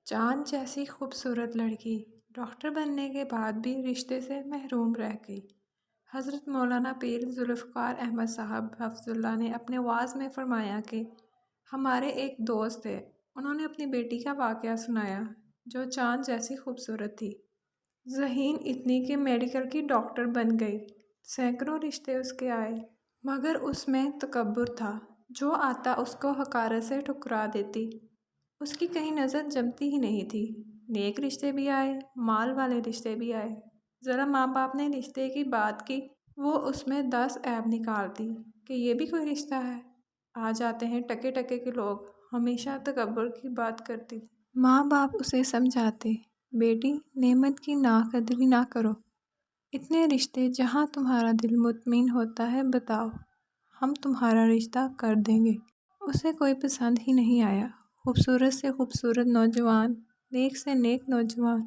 چاند جیسی خوبصورت لڑکی ڈاکٹر بننے کے بعد بھی رشتے سے محروم رہ گئی۔ حضرت مولانا پیر ذوالفقار احمد صاحب حفظ اللہ نے اپنے وعظ میں فرمایا کہ ہمارے ایک دوست تھے، انہوں نے اپنی بیٹی کا واقعہ سنایا جو چاند جیسی خوبصورت تھی، ذہین اتنی کہ میڈیکل کی ڈاکٹر بن گئی۔ سینکڑوں رشتے اس کے آئے مگر اس میں تکبر تھا، جو آتا اس کو حقارت سے ٹھکرا دیتی۔ اس کی کہیں نظر جمتی ہی نہیں تھی۔ نیک رشتے بھی آئے، مال والے رشتے بھی آئے، ذرا ماں باپ نے رشتے کی بات کی وہ اس میں 10 عیب نکالتی کہ یہ بھی کوئی رشتہ ہے۔ آ جاتے ہیں ٹکے ٹکے کے لوگ، ہمیشہ تکبر کی بات کرتی تھی۔ ماں باپ اسے سمجھاتے، بیٹی نعمت کی ناقدری نہ کرو، اتنے رشتے جہاں تمہارا دل مطمئن ہوتا ہے بتاؤ، ہم تمہارا رشتہ کر دیں گے۔ اسے کوئی پسند ہی نہیں آیا۔ خوبصورت سے خوبصورت نوجوان، نیک سے نیک نوجوان،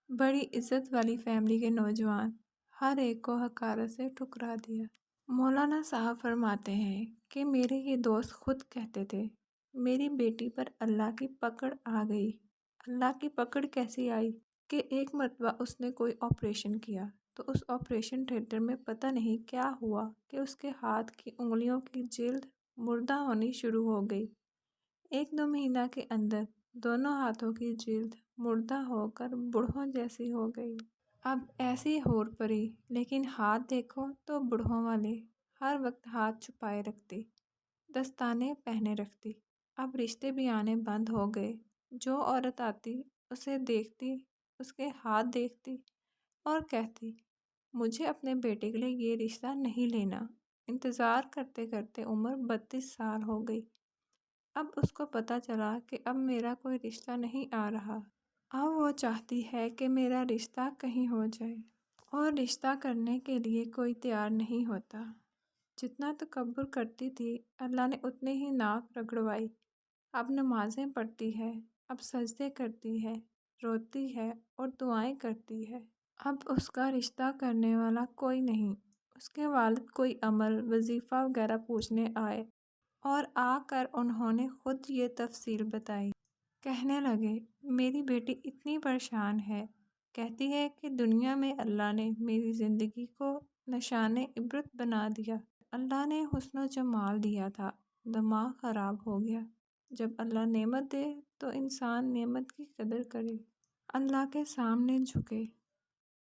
بڑی عزت والی فیملی کے نوجوان، ہر ایک کو حقارت سے ٹھکرا دیا۔ مولانا صاحب فرماتے ہیں کہ میرے یہ دوست خود کہتے تھے، میری بیٹی پر اللہ کی پکڑ آ گئی۔ اللہ کی پکڑ کیسی آئی کہ ایک مرتبہ اس نے کوئی آپریشن کیا تو اس آپریشن تھیٹر میں پتہ نہیں کیا ہوا کہ اس کے ہاتھ کی انگلیوں کی جلد مردہ ہونی شروع ہو گئی۔ 1-2 مہینہ کے اندر دونوں ہاتھوں کی جلد مردہ ہو کر بڑھوں جیسی ہو گئی۔ اب ایسی ہور پری، لیکن ہاتھ دیکھو تو بڑھوں والے، ہر وقت ہاتھ چھپائے رکھتی، دستانے پہنے رکھتی۔ اب رشتے بھی آنے بند ہو گئے۔ جو عورت آتی اسے دیکھتی، اس کے ہاتھ دیکھتی اور کہتی، مجھے اپنے بیٹے کے لیے یہ رشتہ نہیں لینا۔ انتظار کرتے کرتے عمر 32 سال ہو گئی۔ اب اس کو پتہ چلا کہ اب میرا کوئی رشتہ نہیں آ رہا۔ اب وہ چاہتی ہے کہ میرا رشتہ کہیں ہو جائے، اور رشتہ کرنے کے لیے کوئی تیار نہیں ہوتا۔ جتنا تکبر کرتی تھی اللہ نے اتنی ہی ناک رگڑوائی۔ اب نمازیں پڑھتی ہے، اب سجدے کرتی ہے، روتی ہے اور دعائیں کرتی ہے۔ اب اس کا رشتہ کرنے والا کوئی نہیں۔ اس کے والد کوئی عمل، وظیفہ وغیرہ پوچھنے آئے اور آ کر انہوں نے خود یہ تفصیل بتائی۔ کہنے لگے، میری بیٹی اتنی پریشان ہے، کہتی ہے کہ دنیا میں اللہ نے میری زندگی کو نشان عبرت بنا دیا۔ اللہ نے حسن و جمال دیا تھا، دماغ خراب ہو گیا۔ جب اللہ نعمت دے تو انسان نعمت کی قدر کرے، اللہ کے سامنے جھکے۔